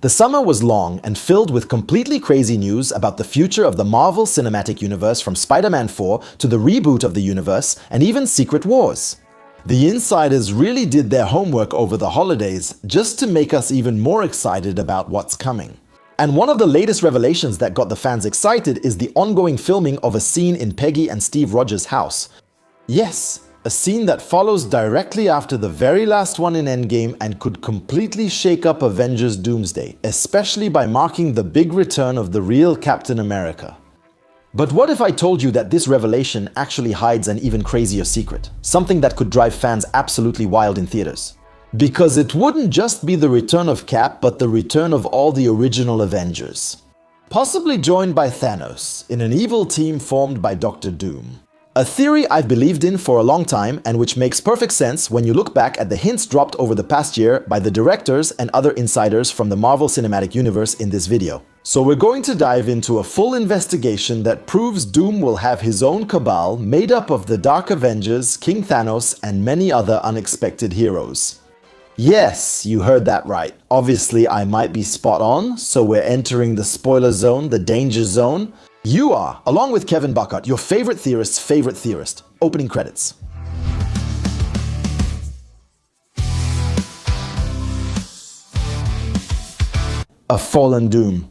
The summer was long and filled with completely crazy news about the future of the Marvel Cinematic Universe, from Spider-Man 4 to the reboot of the universe and even Secret Wars. The insiders really did their homework over the holidays just to make us even more excited about what's coming. And one of the latest revelations that got the fans excited is the ongoing filming of a scene in Peggy and Steve Rogers' house. Yes, a scene that follows directly after the very last one in Endgame and could completely shake up Avengers Doomsday, especially by marking the big return of the real Captain America. But what if I told you that this revelation actually hides an even crazier secret? Something that could drive fans absolutely wild in theaters. Because it wouldn't just be the return of Cap, but the return of all the original Avengers. Possibly joined by Thanos, in an evil team formed by Dr. Doom. A theory I've believed in for a long time, and which makes perfect sense when you look back at the hints dropped over the past year by the directors and other insiders from the Marvel Cinematic Universe in this video. So we're going to dive into a full investigation that proves Doom will have his own cabal made up of the Dark Avengers, King Thanos, and many other unexpected heroes. Yes, you heard that right. Obviously, I might be spot on, so we're entering the spoiler zone, the danger zone. You are, along with Kevin Buckert, your favorite theorist's favorite theorist. Opening credits. A fallen Doom.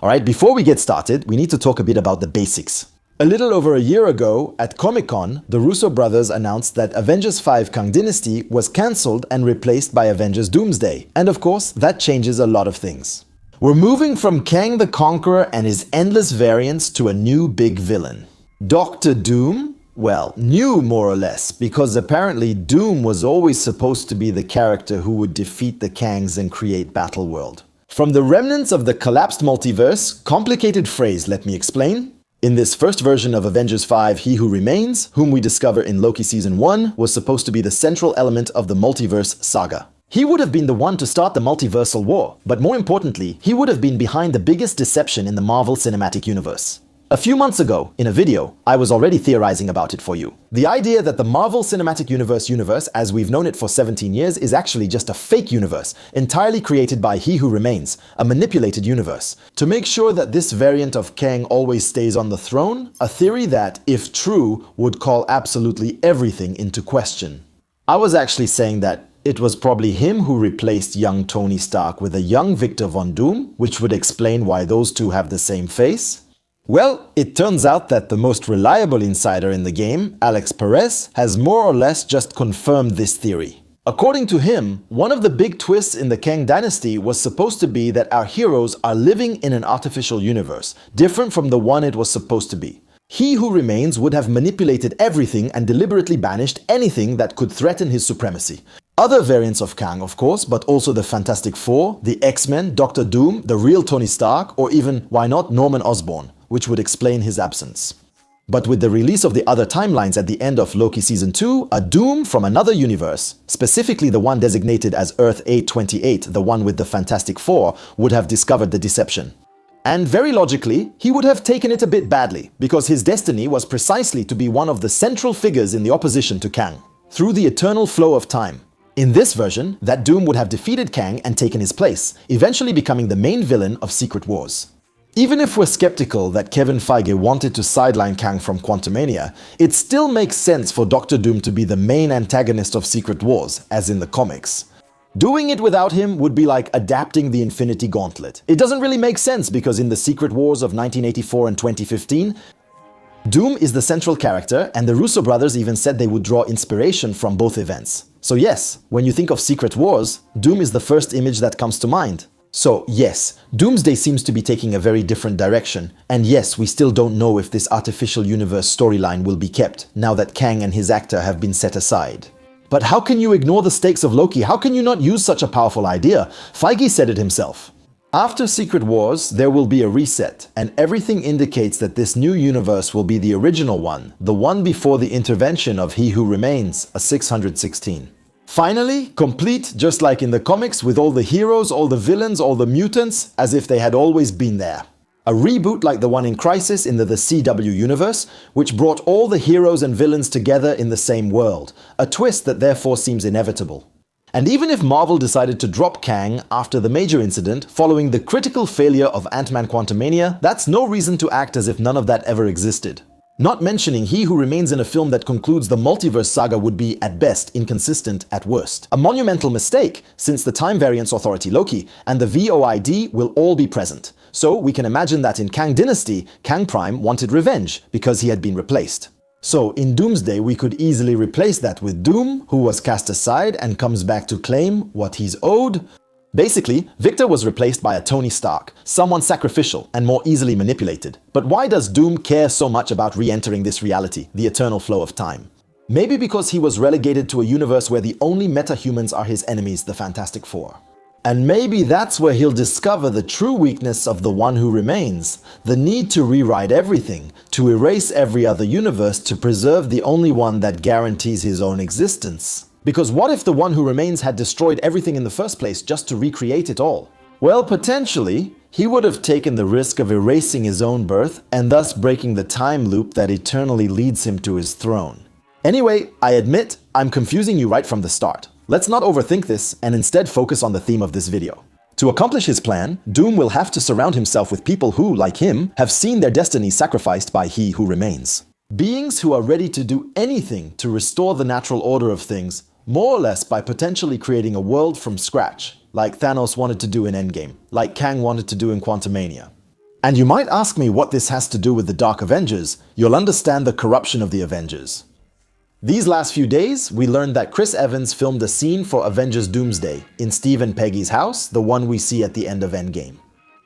Alright, before we get started, we need to talk a bit about the basics. A little over a year ago, at Comic-Con, the Russo brothers announced that Avengers 5 Kang Dynasty was cancelled and replaced by Avengers Doomsday. And of course, that changes a lot of things. We're moving from Kang the Conqueror and his endless variants to a new big villain. Dr. Doom? Well, new more or less, because apparently Doom was always supposed to be the character who would defeat the Kangs and create Battleworld. From the remnants of the collapsed multiverse, complicated phrase, let me explain. In this first version of Avengers 5, He Who Remains, whom we discover in Loki Season 1, was supposed to be the central element of the Multiverse saga. He would have been the one to start the multiversal war, but more importantly, he would have been behind the biggest deception in the Marvel Cinematic Universe. A few months ago, in a video, I was already theorizing about it for you. The idea that the Marvel Cinematic Universe, as we've known it for 17 years, is actually just a fake universe, entirely created by He Who Remains, a manipulated universe. To make sure that this variant of Kang always stays on the throne, a theory that, if true, would call absolutely everything into question. I was actually saying that it was probably him who replaced young Tony Stark with a young Victor Von Doom, which would explain why those two have the same face. Well, it turns out that the most reliable insider in the game, Alex Perez, has more or less just confirmed this theory. According to him, one of the big twists in the Kang Dynasty was supposed to be that our heroes are living in an artificial universe, different from the one it was supposed to be. He Who Remains would have manipulated everything and deliberately banished anything that could threaten his supremacy. Other variants of Kang, of course, but also the Fantastic Four, the X-Men, Dr. Doom, the real Tony Stark, or even, why not, Norman Osborn, which would explain his absence. But with the release of the other timelines at the end of Loki Season 2, a Doom from another universe, specifically the one designated as Earth 828, the one with the Fantastic Four, would have discovered the deception. And very logically, he would have taken it a bit badly, because his destiny was precisely to be one of the central figures in the opposition to Kang, through the eternal flow of time. In this version, that Doom would have defeated Kang and taken his place, eventually becoming the main villain of Secret Wars. Even if we're skeptical that Kevin Feige wanted to sideline Kang from Quantumania, it still makes sense for Dr. Doom to be the main antagonist of Secret Wars, as in the comics. Doing it without him would be like adapting the Infinity Gauntlet. It doesn't really make sense because in the Secret Wars of 1984 and 2015, Doom is the central character, and the Russo brothers even said they would draw inspiration from both events. So yes, when you think of Secret Wars, Doom is the first image that comes to mind. So yes, Doomsday seems to be taking a very different direction, and yes, we still don't know if this artificial universe storyline will be kept, now that Kang and his actor have been set aside. But how can you ignore the stakes of Loki? How can you not use such a powerful idea? Feige said it himself. After Secret Wars, there will be a reset, and everything indicates that this new universe will be the original one, the one before the intervention of He Who Remains, a 616. Finally, complete just like in the comics, with all the heroes, all the villains, all the mutants, as if they had always been there. A reboot like the one in Crisis in the CW universe, which brought all the heroes and villains together in the same world, a twist that therefore seems inevitable. And even if Marvel decided to drop Kang after the major incident following the critical failure of Ant-Man Quantumania, that's no reason to act as if none of that ever existed. Not mentioning he who remains in a film that concludes the multiverse saga would be, at best, inconsistent at worst. A monumental mistake, since the Time Variance Authority Loki and the VOID will all be present. So we can imagine that in Kang Dynasty, Kang Prime wanted revenge because he had been replaced. So in Doomsday, we could easily replace that with Doom, who was cast aside and comes back to claim what he's owed. Basically, Victor was replaced by a Tony Stark, someone sacrificial and more easily manipulated. But why does Doom care so much about re-entering this reality, the eternal flow of time? Maybe because he was relegated to a universe where the only meta-humans are his enemies, the Fantastic Four. And maybe that's where he'll discover the true weakness of the one who remains, the need to rewrite everything, to erase every other universe to preserve the only one that guarantees his own existence. Because what if the one who remains had destroyed everything in the first place just to recreate it all? Well, potentially, he would have taken the risk of erasing his own birth and thus breaking the time loop that eternally leads him to his throne. Anyway, I admit I'm confusing you right from the start. Let's not overthink this and instead focus on the theme of this video. To accomplish his plan, Doom will have to surround himself with people who, like him, have seen their destiny sacrificed by he who remains. Beings who are ready to do anything to restore the natural order of things, more or less by potentially creating a world from scratch, like Thanos wanted to do in Endgame, like Kang wanted to do in Quantumania. And you might ask me what this has to do with the Dark Avengers. You'll understand the corruption of the Avengers. These last few days, we learned that Chris Evans filmed a scene for Avengers Doomsday in Steve and Peggy's house, the one we see at the end of Endgame.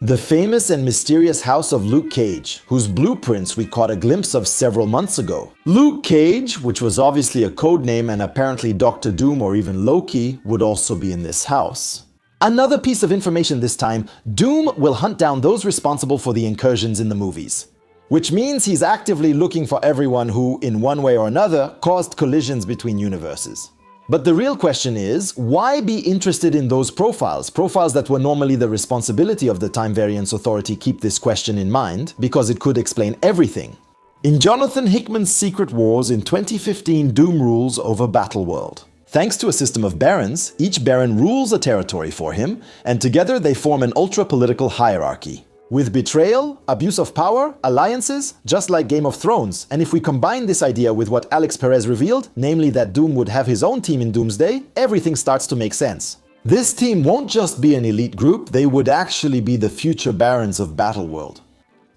The famous and mysterious house of Luke Cage, whose blueprints we caught a glimpse of several months ago. Luke Cage, which was obviously a code name, and apparently Doctor Doom or even Loki would also be in this house. Another piece of information this time, Doom will hunt down those responsible for the incursions in the movies. Which means he's actively looking for everyone who, in one way or another, caused collisions between universes. But the real question is, why be interested in those profiles? Profiles that were normally the responsibility of the Time Variance Authority. Keep this question in mind, because it could explain everything. In Jonathan Hickman's Secret Wars in 2015, Doom rules over Battleworld. Thanks to a system of barons, each baron rules a territory for him, and together they form an ultra-political hierarchy. With betrayal, abuse of power, alliances, just like Game of Thrones. And if we combine this idea with what Alex Perez revealed, namely that Doom would have his own team in Doomsday, everything starts to make sense. This team won't just be an elite group, they would actually be the future barons of Battleworld.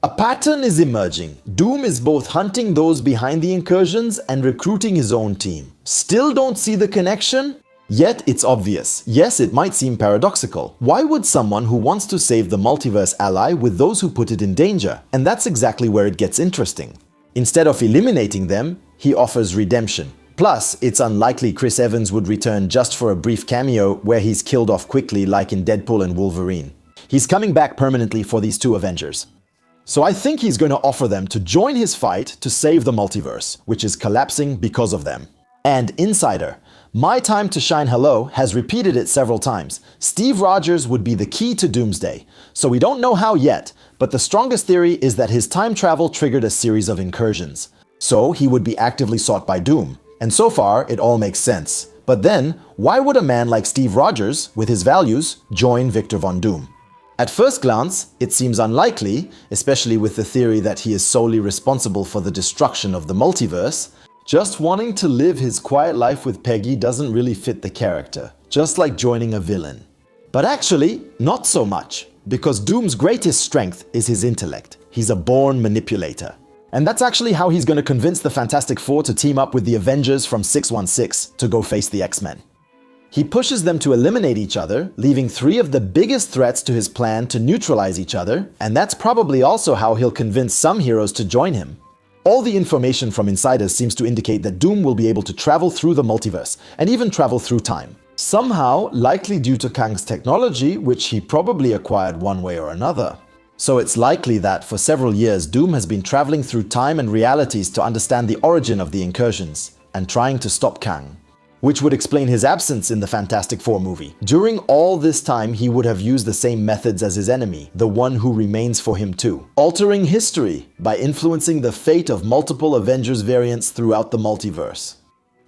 A pattern is emerging. Doom is both hunting those behind the incursions and recruiting his own team. Still don't see the connection? Yet it's obvious. Yes, it might seem paradoxical. Why would someone who wants to save the multiverse ally with those who put it in danger? And that's exactly where it gets interesting. Instead of eliminating them, he offers redemption. Plus, it's unlikely Chris Evans would return just for a brief cameo where he's killed off quickly like in Deadpool and Wolverine. He's coming back permanently for these two Avengers. So I think he's going to offer them to join his fight to save the multiverse, which is collapsing because of them. And Insider, My Time to Shine Hello, has repeated it several times. Steve Rogers would be the key to Doomsday. So we don't know how yet, but the strongest theory is that his time travel triggered a series of incursions. So he would be actively sought by Doom. And so far, it all makes sense. But then, why would a man like Steve Rogers, with his values, join Victor Von Doom? At first glance, it seems unlikely, especially with the theory that he is solely responsible for the destruction of the multiverse. Just wanting to live his quiet life with Peggy doesn't really fit the character, just like joining a villain. But actually, not so much, because Doom's greatest strength is his intellect. He's a born manipulator. And that's actually how he's going to convince the Fantastic Four to team up with the Avengers from 616 to go face the X-Men. He pushes them to eliminate each other, leaving three of the biggest threats to his plan to neutralize each other, and that's probably also how he'll convince some heroes to join him. All the information from insiders seems to indicate that Doom will be able to travel through the multiverse, and even travel through time. Somehow, likely due to Kang's technology, which he probably acquired one way or another. So it's likely that for several years Doom has been traveling through time and realities to understand the origin of the incursions, and trying to stop Kang. Which would explain his absence in the Fantastic Four movie. During all this time, he would have used the same methods as his enemy, the one who remains for him too. Altering history by influencing the fate of multiple Avengers variants throughout the multiverse.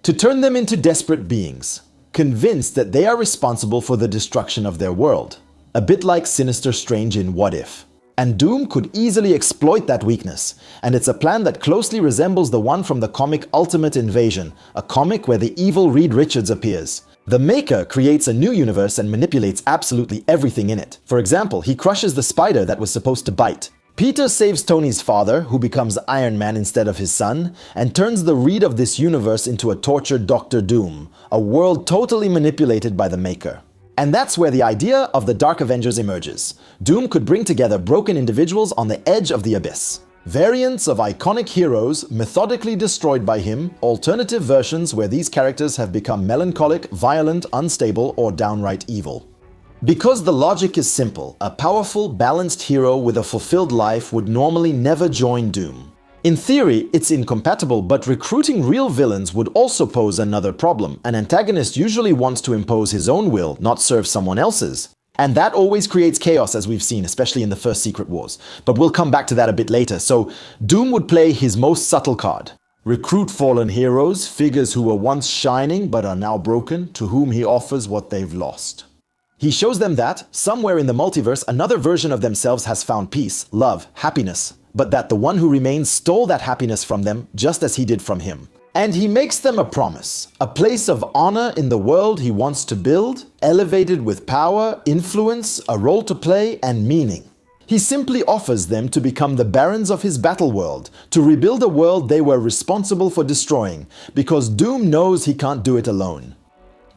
To turn them into desperate beings. convinced that they are responsible for the destruction of their world. A bit like Sinister Strange in What If. And Doom could easily exploit that weakness, and it's a plan that closely resembles the one from the comic Ultimate Invasion, a comic where the evil Reed Richards appears. The Maker creates a new universe and manipulates absolutely everything in it. For example, he crushes the spider that was supposed to bite. Peter saves Tony's father, who becomes Iron Man instead of his son, and turns the Reed of this universe into a tortured Dr. Doom, a world totally manipulated by the Maker. And that's where the idea of the Dark Avengers emerges. Doom could bring together broken individuals on the edge of the abyss. Variants of iconic heroes methodically destroyed by him, alternative versions where these characters have become melancholic, violent, unstable, or downright evil. Because the logic is simple, a powerful, balanced hero with a fulfilled life would normally never join Doom. In theory, it's incompatible, but recruiting real villains would also pose another problem. An antagonist usually wants to impose his own will, not serve someone else's. And that always creates chaos, as we've seen, especially in the first Secret Wars. But we'll come back to that a bit later. So Doom would play his most subtle card. Recruit fallen heroes, figures who were once shining but are now broken, to whom he offers what they've lost. He shows them that, somewhere in the multiverse, another version of themselves has found peace, love, happiness, but that the one who remains stole that happiness from them, just as he did from him. And he makes them a promise, a place of honor in the world he wants to build, elevated with power, influence, a role to play, and meaning. He simply offers them to become the barons of his Battleworld, to rebuild a world they were responsible for destroying, because Doom knows he can't do it alone.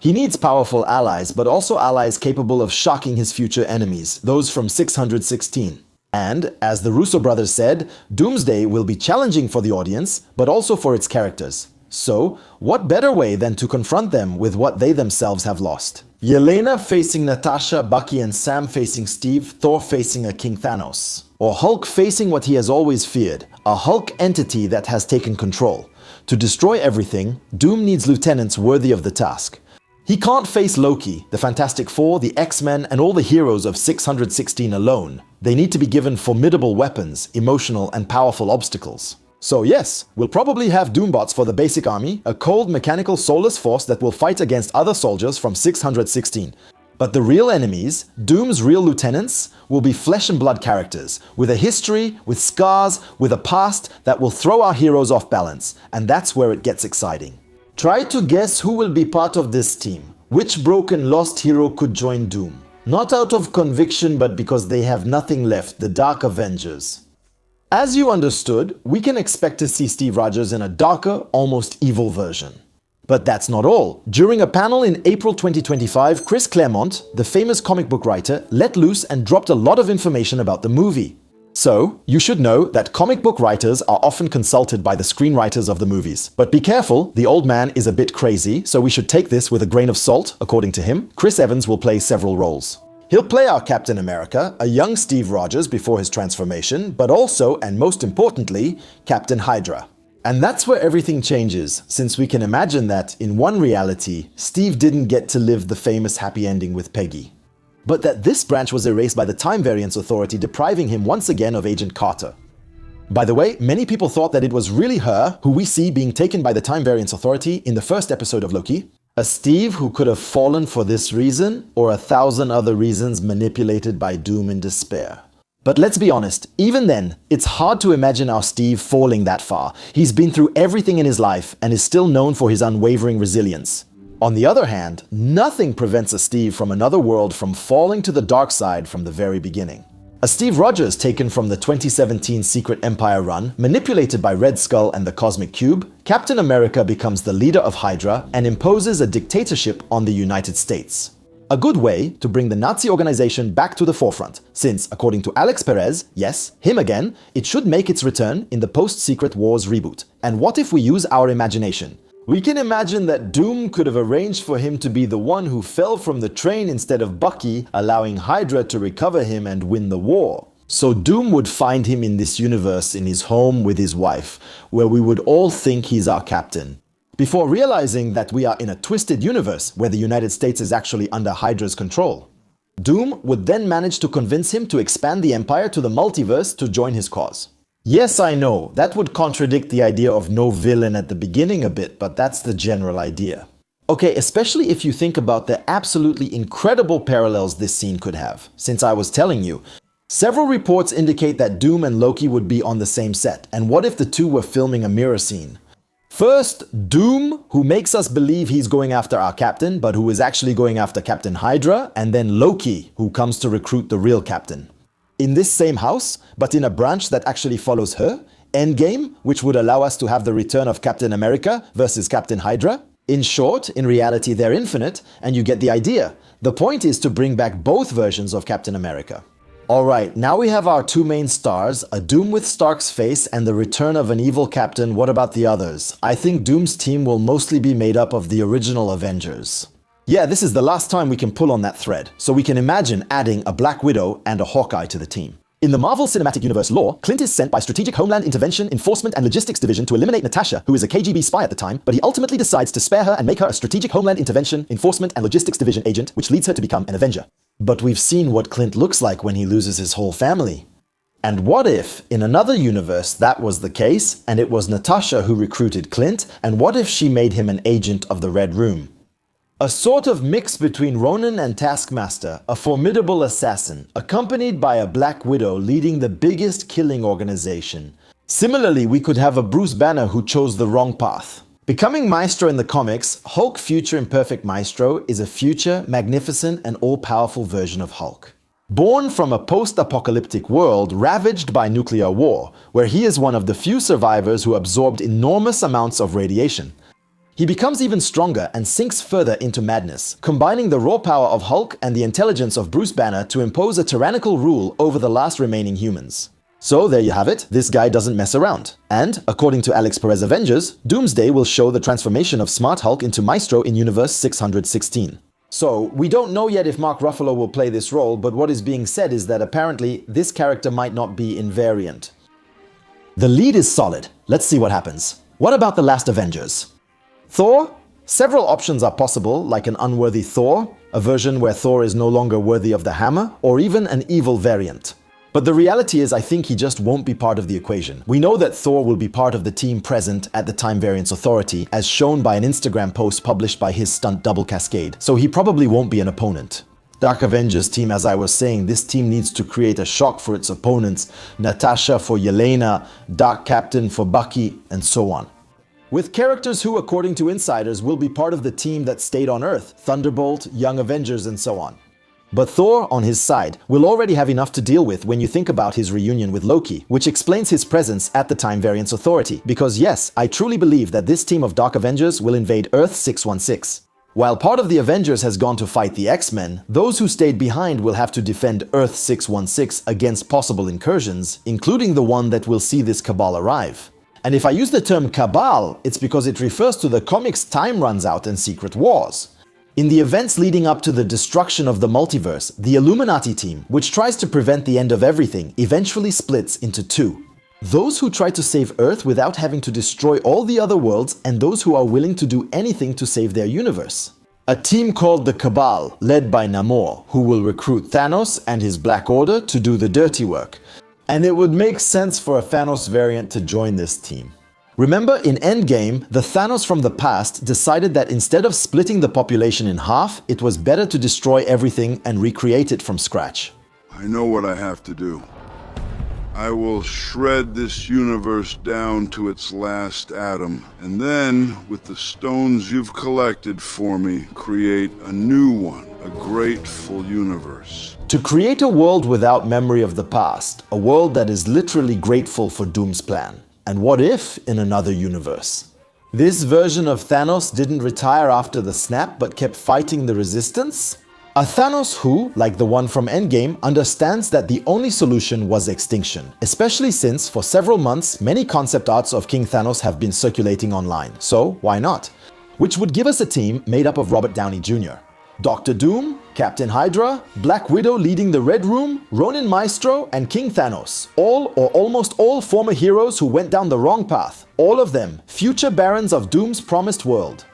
He needs powerful allies, but also allies capable of shocking his future enemies, those from 616. And, as the Russo brothers said, Doomsday will be challenging for the audience, but also for its characters. So, what better way than to confront them with what they themselves have lost? Yelena facing Natasha, Bucky and Sam facing Steve, Thor facing a King Thanos. Or Hulk facing what he has always feared, a Hulk entity that has taken control. To destroy everything, Doom needs lieutenants worthy of the task. He can't face Loki, the Fantastic Four, the X-Men, and all the heroes of 616 alone. They need to be given formidable weapons, emotional and powerful obstacles. So yes, we'll probably have Doombots for the basic army, a cold mechanical soulless force that will fight against other soldiers from 616. But the real enemies, Doom's real lieutenants, will be flesh and blood characters, with a history, with scars, with a past that will throw our heroes off balance, and that's where it gets exciting. Try to guess who will be part of this team. Which broken lost hero could join Doom? Not out of conviction, but because they have nothing left, the Dark Avengers. As you understood, we can expect to see Steve Rogers in a darker, almost evil version. But that's not all. During a panel in April 2025, Chris Claremont, the famous comic book writer, let loose and dropped a lot of information about the movie. So, you should know that comic book writers are often consulted by the screenwriters of the movies. But be careful, the old man is a bit crazy, so we should take this with a grain of salt. According to him, Chris Evans will play several roles. He'll play our Captain America, a young Steve Rogers before his transformation, but also, and most importantly, Captain Hydra. And that's where everything changes, since we can imagine that, in one reality, Steve didn't get to live the famous happy ending with Peggy. But that this branch was erased by the Time Variance Authority, depriving him once again of Agent Carter. By the way, many people thought that it was really her who we see being taken by the Time Variance Authority in the first episode of Loki. A Steve who could have fallen for this reason, or 1,000 other reasons manipulated by Doom in despair. But let's be honest, even then, it's hard to imagine our Steve falling that far. He's been through everything in his life and is still known for his unwavering resilience. On the other hand, nothing prevents a Steve from another world from falling to the dark side from the very beginning. A Steve Rogers taken from the 2017 Secret Empire run, manipulated by Red Skull and the Cosmic Cube, Captain America becomes the leader of Hydra and imposes a dictatorship on the United States. A good way to bring the Nazi organization back to the forefront, since, according to Alex Perez, yes, him again, it should make its return in the post-Secret Wars reboot. And what if we use our imagination? We can imagine that Doom could have arranged for him to be the one who fell from the train instead of Bucky, allowing Hydra to recover him and win the war. So Doom would find him in this universe in his home with his wife, where we would all think he's our captain. Before realizing that we are in a twisted universe where the United States is actually under Hydra's control. Doom would then manage to convince him to expand the Empire to the multiverse to join his cause. Yes, I know, that would contradict the idea of no villain at the beginning a bit, but that's the general idea. Okay, especially if you think about the absolutely incredible parallels this scene could have. Since I was telling you, several reports indicate that Doom and Loki would be on the same set. And what if the two were filming a mirror scene? First, Doom, who makes us believe he's going after our captain, but who is actually going after Captain Hydra, and then Loki, who comes to recruit the real captain. In this same house, but in a branch that actually follows her, Endgame, which would allow us to have the return of Captain America versus Captain Hydra. In short, in reality, they're infinite, and you get the idea. The point is to bring back both versions of Captain America. Alright, now we have our two main stars, a Doom with Stark's face and the return of an evil captain. What about the others? I think Doom's team will mostly be made up of the original Avengers. Yeah, this is the last time we can pull on that thread, so we can imagine adding a Black Widow and a Hawkeye to the team. In the Marvel Cinematic Universe lore, Clint is sent by Strategic Homeland Intervention, Enforcement and Logistics Division to eliminate Natasha, who is a KGB spy at the time, but he ultimately decides to spare her and make her a Strategic Homeland Intervention, Enforcement and Logistics Division agent, which leads her to become an Avenger. But we've seen what Clint looks like when he loses his whole family. And what if, in another universe, that was the case, and it was Natasha who recruited Clint, and what if she made him an agent of the Red Room? A sort of mix between Ronin and Taskmaster, a formidable assassin, accompanied by a Black Widow leading the biggest killing organization. Similarly, we could have a Bruce Banner who chose the wrong path. Becoming Maestro in the comics, Hulk Future Imperfect Maestro is a future, magnificent, and all-powerful version of Hulk. Born from a post-apocalyptic world ravaged by nuclear war, where he is one of the few survivors who absorbed enormous amounts of radiation. He becomes even stronger and sinks further into madness, combining the raw power of Hulk and the intelligence of Bruce Banner to impose a tyrannical rule over the last remaining humans. So there you have it, this guy doesn't mess around. And, according to Alex Perez Avengers, Doomsday will show the transformation of Smart Hulk into Maestro in Universe 616. So, we don't know yet if Mark Ruffalo will play this role, but what is being said is that apparently this character might not be invariant. The lead is solid. Let's see what happens. What about the last Avengers? Thor? Several options are possible, like an unworthy Thor, a version where Thor is no longer worthy of the hammer, or even an evil variant. But the reality is I think he just won't be part of the equation. We know that Thor will be part of the team present at the Time Variance Authority, as shown by an Instagram post published by his stunt double Cascade, so he probably won't be an opponent. Dark Avengers team, as I was saying, this team needs to create a shock for its opponents, Natasha for Yelena, Dark Captain for Bucky, and so on. With characters who, according to insiders, will be part of the team that stayed on Earth, Thunderbolt, Young Avengers, and so on. But Thor, on his side, will already have enough to deal with when you think about his reunion with Loki, which explains his presence at the Time Variance Authority, because yes, I truly believe that this team of Dark Avengers will invade Earth 616. While part of the Avengers has gone to fight the X-Men, those who stayed behind will have to defend Earth 616 against possible incursions, including the one that will see this Cabal arrive. And if I use the term Cabal, it's because it refers to the comics' time runs out and secret wars. In the events leading up to the destruction of the multiverse, the Illuminati team, which tries to prevent the end of everything, eventually splits into two. Those who try to save Earth without having to destroy all the other worlds, and those who are willing to do anything to save their universe. A team called the Cabal, led by Namor, who will recruit Thanos and his Black Order to do the dirty work. And it would make sense for a Thanos variant to join this team. Remember, in Endgame, the Thanos from the past decided that instead of splitting the population in half, it was better to destroy everything and recreate it from scratch. I know what I have to do. I will shred this universe down to its last atom, and then, with the stones you've collected for me, create a new one, a grateful universe. To create a world without memory of the past, a world that is literally grateful for Doom's plan. And what if in another universe? This version of Thanos didn't retire after the snap but kept fighting the resistance? A Thanos who, like the one from Endgame, understands that the only solution was extinction, especially since for several months many concept arts of King Thanos have been circulating online, so why not? Which would give us a team made up of Robert Downey Jr., Dr. Doom, Captain Hydra, Black Widow leading the Red Room, Ronin Maestro, and King Thanos. All or almost all former heroes who went down the wrong path. All of them, future barons of Doom's promised world.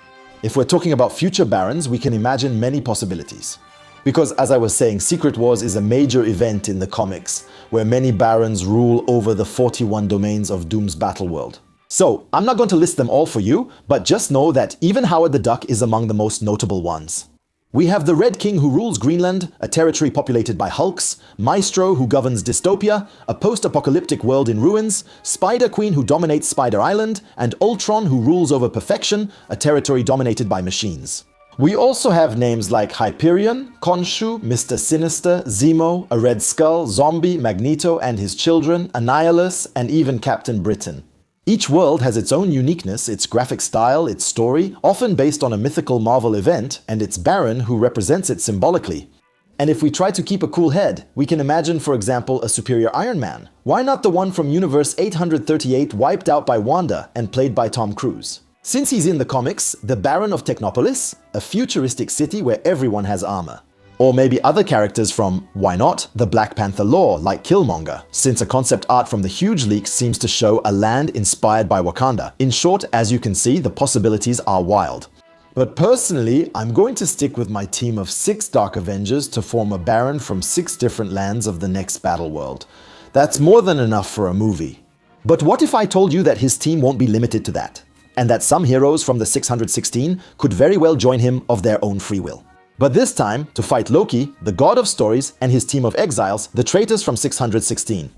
If we're talking about future barons, we can imagine many possibilities. Because as I was saying, Secret Wars is a major event in the comics, where many barons rule over the 41 domains of Doom's Battleworld. So, I'm not going to list them all for you, but just know that even Howard the Duck is among the most notable ones. We have the Red King who rules Greenland, a territory populated by Hulks, Maestro who governs dystopia, a post-apocalyptic world in ruins, Spider Queen who dominates Spider Island, and Ultron who rules over Perfection, a territory dominated by machines. We also have names like Hyperion, Khonshu, Mr. Sinister, Zemo, a Red Skull, Zombie, Magneto and his children, Annihilus, and even Captain Britain. Each world has its own uniqueness, its graphic style, its story, often based on a mythical Marvel event, and its Baron who represents it symbolically. And if we try to keep a cool head, we can imagine, for example, a superior Iron Man. Why not the one from Universe 838 wiped out by Wanda and played by Tom Cruise? Since he's in the comics, the Baron of Technopolis, a futuristic city where everyone has armor. Or maybe other characters from, why not, the Black Panther lore, like Killmonger, since a concept art from the huge leak seems to show a land inspired by Wakanda. In short, as you can see, the possibilities are wild. But personally, I'm going to stick with my team of 6 Dark Avengers to form a Baron from 6 different lands of the next Battleworld. That's more than enough for a movie. But what if I told you that his team won't be limited to that, and that some heroes from the 616 could very well join him of their own free will? But this time, to fight Loki, the god of stories, and his team of exiles, the traitors from 616.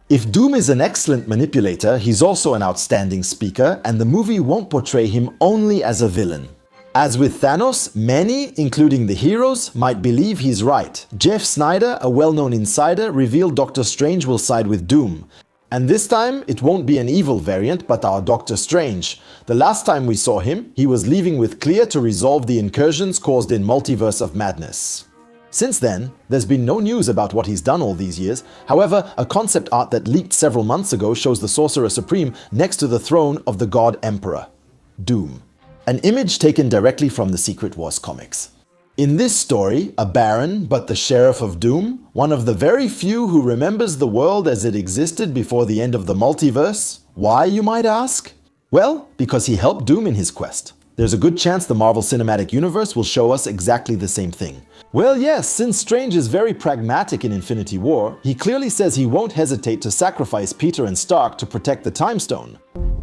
If Doom is an excellent manipulator, he's also an outstanding speaker, and the movie won't portray him only as a villain. As with Thanos, many, including the heroes, might believe he's right. Jeff Snyder, a well-known insider, revealed Doctor Strange will side with Doom. And this time, it won't be an evil variant, but our Doctor Strange. The last time we saw him, he was leaving with Clear to resolve the incursions caused in Multiverse of Madness. Since then, there's been no news about what he's done all these years. However, a concept art that leaked several months ago shows the Sorcerer Supreme next to the throne of the God Emperor, Doom. An image taken directly from the Secret Wars comics. In this story, a Baron, but the Sheriff of Doom, one of the very few who remembers the world as it existed before the end of the multiverse. Why, you might ask? Well, because he helped Doom in his quest. There's a good chance the Marvel Cinematic Universe will show us exactly the same thing. Well, yes, since Strange is very pragmatic in Infinity War, he clearly says he won't hesitate to sacrifice Peter and Stark to protect the Time Stone.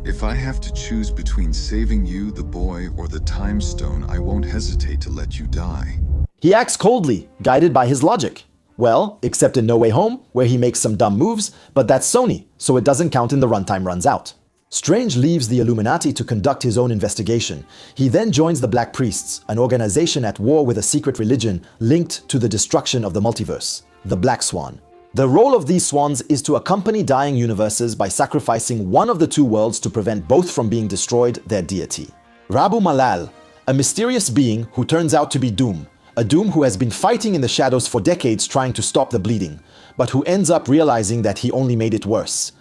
If I have to choose between saving you, the boy, or the Time Stone, I won't hesitate to let you die. He acts coldly, guided by his logic. Well, except in No Way Home, where he makes some dumb moves, but that's Sony, so it doesn't count in the runtime runs out. Strange leaves the Illuminati to conduct his own investigation. He then joins the Black Priests, an organization at war with a secret religion linked to the destruction of the multiverse, the Black Swan. The role of these swans is to accompany dying universes by sacrificing one of the 2 worlds to prevent both from being destroyed, their deity. Rabu Malal, a mysterious being who turns out to be Doom, a Doom who has been fighting in the shadows for decades trying to stop the bleeding, but who ends up realizing that he only made it worse.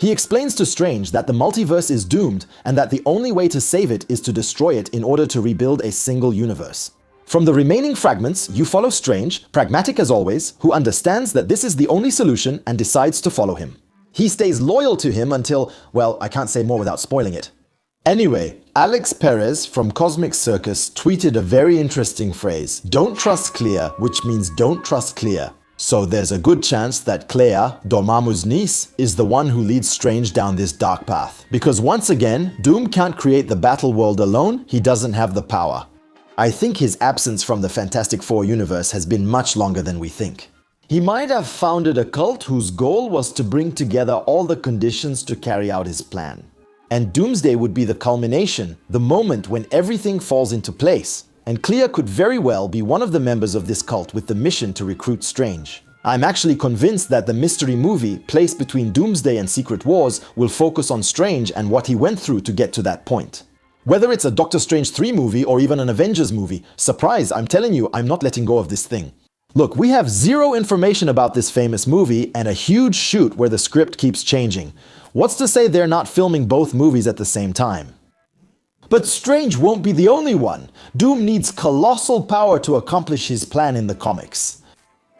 He explains to Strange that the multiverse is doomed and that the only way to save it is to destroy it in order to rebuild a single universe. From the remaining fragments, you follow Strange, pragmatic as always, who understands that this is the only solution and decides to follow him. He stays loyal to him until, well, I can't say more without spoiling it. Anyway, Alex Perez from Cosmic Circus tweeted a very interesting phrase, "Don't trust Clea," which means don't trust Clea. So there's a good chance that Clea, Dormammu's niece, is the one who leads Strange down this dark path. Because once again, Doom can't create the Battleworld alone, he doesn't have the power. I think his absence from the Fantastic Four universe has been much longer than we think. He might have founded a cult whose goal was to bring together all the conditions to carry out his plan. And Doomsday would be the culmination, the moment when everything falls into place. And Clea could very well be one of the members of this cult with the mission to recruit Strange. I'm actually convinced that the mystery movie, placed between Doomsday and Secret Wars, will focus on Strange and what he went through to get to that point. Whether it's a Doctor Strange 3 movie or even an Avengers movie, surprise, I'm telling you, I'm not letting go of this thing. Look, we have zero information about this famous movie and a huge shoot where the script keeps changing. What's to say they're not filming both movies at the same time? But Strange won't be the only one. Doom needs colossal power to accomplish his plan in the comics.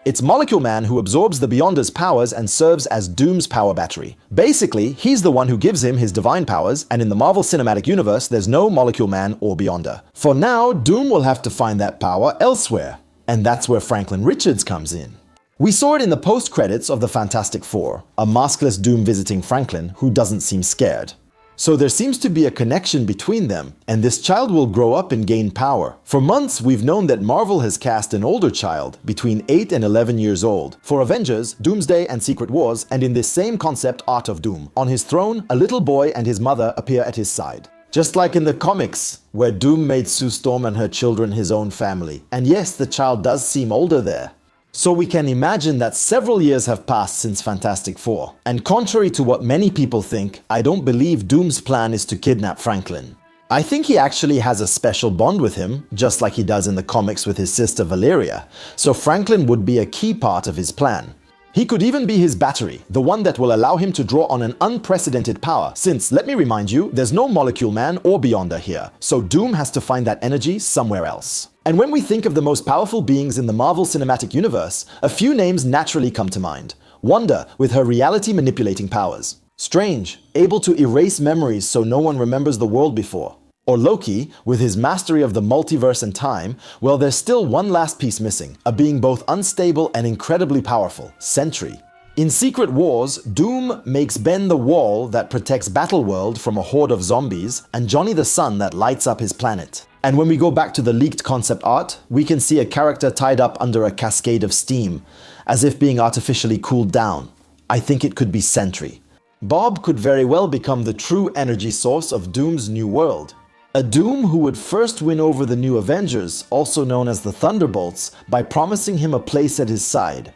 It's Molecule Man who absorbs the Beyonder's powers and serves as Doom's power battery. Basically, he's the one who gives him his divine powers, and in the Marvel Cinematic Universe, there's no Molecule Man or Beyonder. For now, Doom will have to find that power elsewhere. And that's where Franklin Richards comes in. We saw it in the post-credits of the Fantastic Four, a maskless Doom visiting Franklin who doesn't seem scared. So there seems to be a connection between them, and this child will grow up and gain power. For months, we've known that Marvel has cast an older child, between 8 and 11 years old, for Avengers, Doomsday, and Secret Wars, and in this same concept, Art of Doom. On his throne, a little boy and his mother appear at his side. Just like in the comics, where Doom made Sue Storm and her children his own family. And yes, the child does seem older there. So we can imagine that several years have passed since Fantastic Four. And contrary to what many people think, I don't believe Doom's plan is to kidnap Franklin. I think he actually has a special bond with him, just like he does in the comics with his sister Valeria. So Franklin would be a key part of his plan. He could even be his battery, the one that will allow him to draw on an unprecedented power, since, let me remind you, there's no Molecule Man or Beyonder here, so Doom has to find that energy somewhere else. And when we think of the most powerful beings in the Marvel Cinematic Universe, a few names naturally come to mind. Wanda, with her reality-manipulating powers. Strange, able to erase memories so no one remembers the world before. Or Loki, with his mastery of the multiverse and time. Well, there's still one last piece missing, a being both unstable and incredibly powerful, Sentry. In Secret Wars, Doom makes Ben the wall that protects Battleworld from a horde of zombies, and Johnny the sun that lights up his planet. And when we go back to the leaked concept art, we can see a character tied up under a cascade of steam, as if being artificially cooled down. I think it could be Sentry. Bob could very well become the true energy source of Doom's new world. A Doom who would first win over the new Avengers, also known as the Thunderbolts, by promising him a place at his side.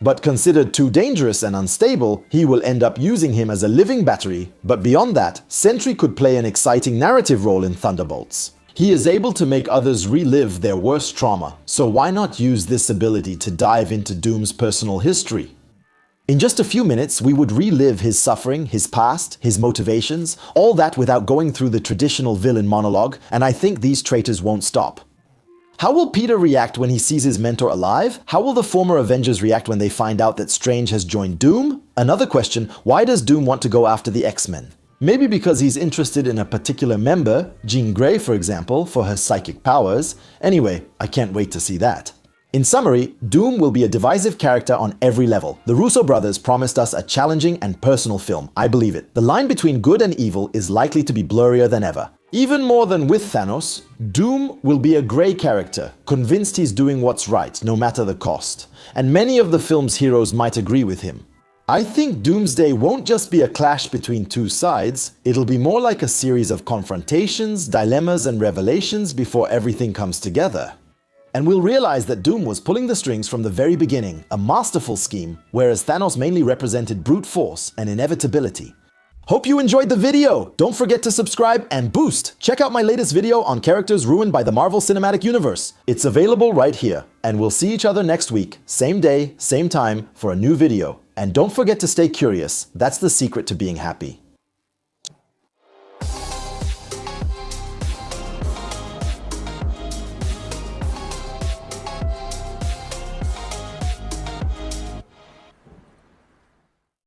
But considered too dangerous and unstable, he will end up using him as a living battery, but beyond that, Sentry could play an exciting narrative role in Thunderbolts. He is able to make others relive their worst trauma, so why not use this ability to dive into Doom's personal history? In just a few minutes, we would relive his suffering, his past, his motivations, all that without going through the traditional villain monologue, and I think these traitors won't stop. How will Peter react when he sees his mentor alive? How will the former Avengers react when they find out that Strange has joined Doom? Another question, why does Doom want to go after the X-Men? Maybe because he's interested in a particular member, Jean Grey for example, for her psychic powers. Anyway, I can't wait to see that. In summary, Doom will be a divisive character on every level. The Russo brothers promised us a challenging and personal film. I believe it. The line between good and evil is likely to be blurrier than ever. Even more than with Thanos, Doom will be a grey character, convinced he's doing what's right, no matter the cost. And many of the film's heroes might agree with him. I think Doomsday won't just be a clash between two sides, it'll be more like a series of confrontations, dilemmas, and revelations before everything comes together. And we'll realize that Doom was pulling the strings from the very beginning, a masterful scheme, whereas Thanos mainly represented brute force and inevitability. Hope you enjoyed the video! Don't forget to subscribe and boost! Check out my latest video on characters ruined by the Marvel Cinematic Universe. It's available right here. And we'll see each other next week, same day, same time, for a new video. And don't forget to stay curious. That's the secret to being happy.